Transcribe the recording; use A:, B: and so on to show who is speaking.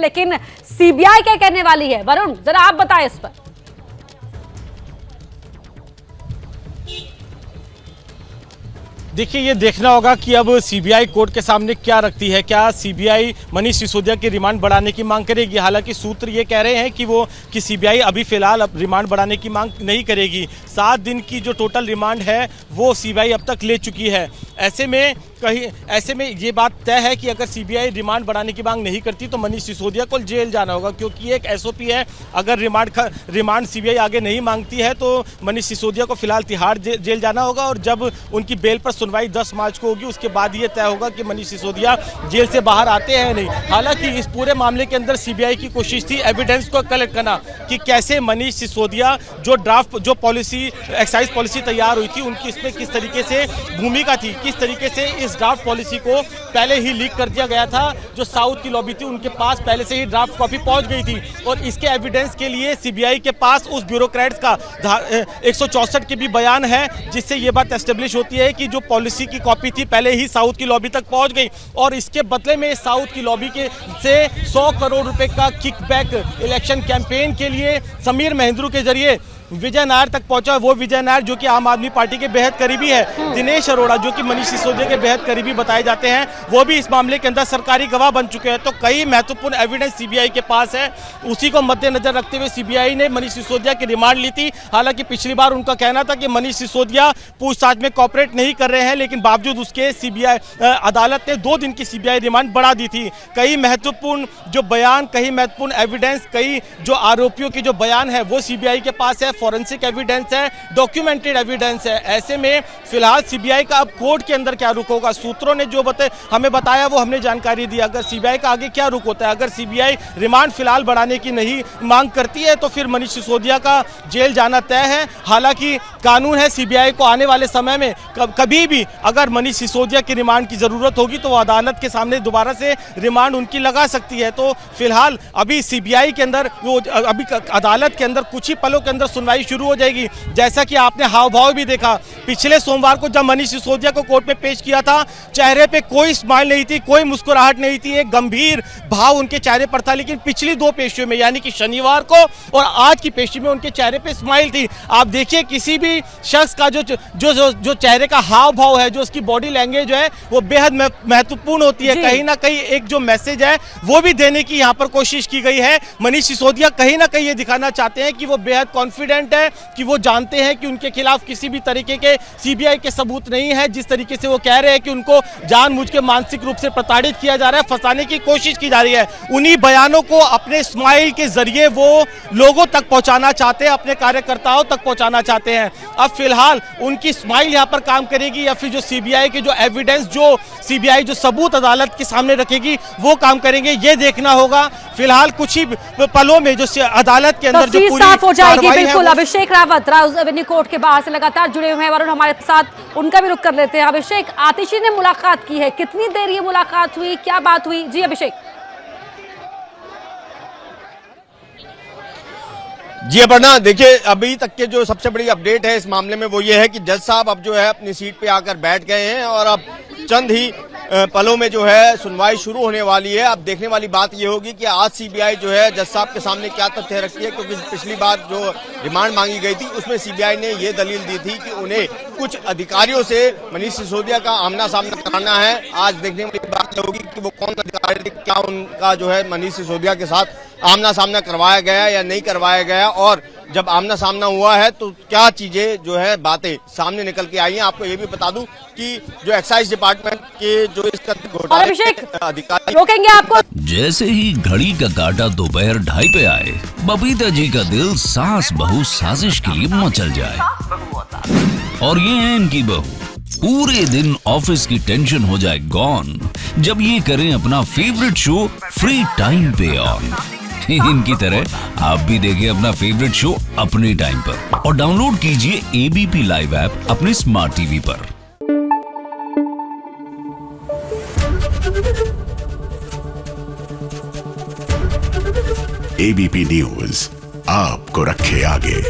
A: लेकिन सीबीआई क्या कहने वाली है? वरुण, जरा आप बताएं इस पर।
B: देखिए, ये देखना होगा कि अब सीबीआई कोर्ट के सामने क्या रखती है। क्या सीबीआई मनीष सिसोदिया की रिमांड बढ़ाने की मांग करेगी? हालांकि सूत्र ये कह रहे हैं कि सीबीआई अभी फिलहाल अब रिमांड बढ़ाने की मांग नहीं करेगी। 7 दिन की जो टोटल रिमांड है वो सीबीआई अब तक ले चुकी है। ऐसे में ये बात तय है कि अगर सीबीआई रिमांड बढ़ाने की मांग नहीं करती तो मनीष सिसोदिया को जेल जाना होगा, क्योंकि एक एसओपी है। अगर रिमांड सीबीआई आगे नहीं मांगती है तो मनीष सिसोदिया को फिलहाल तिहाड़ जेल जाना होगा, और जब उनकी बेल पर सुनवाई 10 मार्च को होगी उसके बाद ये तय होगा कि मनीष सिसोदिया जेल से बाहर आते हैं नहीं। हालांकि इस पूरे मामले के अंदर सीबीआई की कोशिश थी एविडेंस को कलेक्ट करना कि कैसे मनीष सिसोदिया जो पॉलिसी एक्साइज पॉलिसी तैयार हुई थी उनकी इसमें किस तरीके से भूमिका थी, किस तरीके से इस ड्राफ्ट पॉलिसी को पहले ही लीक कर दिया गया था। जो साउथ की लॉबी थी उनके पास पहले से ही ड्राफ्ट कॉपी पहुंच गई थी, और इसके एविडेंस के लिए सीबीआई के पास उस ब्यूरोक्रेट्स का 164 के भी बयान है, जिससे ये बात एस्टेब्लिश होती है कि जो पॉलिसी की कॉपी थी पहले ही साउथ की लॉबी तक पहुंच गई, और इसके बदले में साउथ की लॉबी से 100 करोड़ रुपए का किकबैक इलेक्शन कैंपेन के लिए समीर महेंद्रू के जरिए विजय नायर तक पहुंचा। वो विजय नायर जो कि आम आदमी पार्टी के बेहद करीबी है, दिनेश अरोड़ा जो कि मनीष सिसोदिया के बेहद करीबी बताए जाते हैं, वो भी इस मामले के अंदर सरकारी गवाह बन चुके हैं। तो कई महत्वपूर्ण एविडेंस सीबीआई के पास है। उसी को मद्देनजर रखते हुए सीबीआई ने मनीष सिसोदिया की रिमांड ली थी। हालांकि पिछली बार उनका कहना था कि मनीष सिसोदिया पूछताछ में कॉपरेट नहीं कर रहे हैं, लेकिन बावजूद उसके सीबीआई अदालत ने 2 दिन की सीबीआई रिमांड बढ़ा दी थी। कई महत्वपूर्ण जो बयान, कई महत्वपूर्ण एविडेंस, कई जो आरोपियों के जो बयान है वो सीबीआई के पास है, फॉरेंसिक एविडेंस है, डॉक्यूमेंटेड एविडेंस है। ऐसे में फिलहाल सीबीआई का अब कोर्ट के अंदर क्या रुख होगा? सूत्रों ने जो हमें बताया वो हमने जानकारी दी। अगर सीबीआई का आगे क्या रुख होता है, अगर सीबीआई रिमांड फिलहाल बढ़ाने की नहीं मांग करती है तो फिर मनीष सिसोदिया का जेल जाना तय है। हालांकि कानून है सीबीआई को आने वाले समय में कभी भी अगर मनीष सिसोदिया की रिमांड की जरूरत होगी तो वो अदालत के सामने दोबारा से रिमांड उनकी लगा सकती है। तो फिलहाल अभी सीबीआई के अंदर अभी अदालत के अंदर कुछ ही पलों के अंदर सुनवाई शुरू हो जाएगी। जैसा कि आपने हाव भाव भी देखा, पिछले सोमवार को जब मनीष सिसोदिया को कोर्ट में पेश किया था, चेहरे पे कोई स्माइल नहीं थी, कोई मुस्कुराहट नहीं थी, एक गंभीर भाव उनके चेहरे पर था। लेकिन पिछली 2 पेशियों में, यानी कि शनिवार को और आज की पेशी में, उनके चेहरे पे स्माइल थी। आप देखिए किसी भी शख्स का जो चेहरे का हाव भाव है, जो उसकी बॉडी लैंग्वेज है, वो बेहद महत्वपूर्ण होती है। कहीं ना कहीं एक जो मैसेज है वो भी देने की यहाँ पर कोशिश की गई है। मनीष सिसोदिया कहीं ना कहीं ये दिखाना चाहते हैं कि वो बेहद कॉन्फिडेंट है, कि वो जानते हैं कि उनके खिलाफ किसी भी तरीके के सीबीआई के सबूत नहीं है। जिस तरीके से वो कह रहे हैं कि उनको जानबूझ के मानसिक रूप से प्रताड़ित किया जा रहा है, फंसाने की कोशिश की जा रही है, उन्हीं बयानों को अपने स्माइल के जरिए वो लोगों तक पहुंचाना चाहते हैं, अपने कार्यकर्ताओं तक पहुंचाना चाहते हैं। अब फिलहाल उनकी स्माइल यहां पर काम करेगी या फिर जो सीबीआई के जो एविडेंस, जो सीबीआई जो सबूत अदालत के सामने रखेगी वो काम करेंगे, ये देखना होगा। फिलहाल कुछ ही पलों में जो अदालत के अंदर जो पूरी
A: साफ हो जाएगी। बिल्कुल, अभिषेक रावत राउज एवेन्यू कोर्ट के बाहर से लगातार जुड़े हुए हैं। वरुण हमारे साथ, उनका भी रुख कर लेते हैं। अभिषेक, आतिशी ने मुलाकात की है, कितनी देर ये मुलाकात हुई, क्या बात हुई? जी अभिषेक।
C: जी अपर्णा, देखिए अभी तक के जो सबसे बड़ी अपडेट है इस मामले में वो ये है कि जज साहब अब जो है अपनी सीट पे आकर बैठ गए हैं, और अब चंद ही पलों में जो है सुनवाई शुरू होने वाली है। अब देखने वाली बात ये होगी कि आज सीबीआई जो है जज साहब के सामने क्या तथ्य रखती है, क्योंकि पिछली बार जो रिमांड मांगी गई थी उसमें सीबीआई ने ये दलील दी थी कि उन्हें कुछ अधिकारियों से मनीष सिसोदिया का आमना सामना कराना है। आज देखने वाली बात ये होगी कि वो कौन अधिकारी, क्या उनका जो है मनीष सिसोदिया के साथ आमना सामना करवाया गया या नहीं करवाया गया, और जब आमना सामना हुआ है तो क्या चीजें जो है बातें सामने निकल के आई हैं। आपको ये भी बता दूं कि जो एक्साइज डिपार्टमेंट के जो इसका घोटाले अधिकारी
A: रोकेंगे आपको।
D: जैसे ही घड़ी का काटा दोपहर 2:30 पे आए, बबीता जी का दिल सास बहू साजिश के लिए मचल जाए। और ये है इनकी बहू, पूरे दिन ऑफिस की टेंशन हो जाए गॉन जब ये करें अपना फेवरेट शो फ्री टाइम पे ऑन। इनकी तरह आप भी देखें अपना फेवरेट शो अपने टाइम पर और डाउनलोड कीजिए एबीपी लाइव ऐप अपने स्मार्ट टीवी पर।
E: एबीपी न्यूज आपको रखे आगे।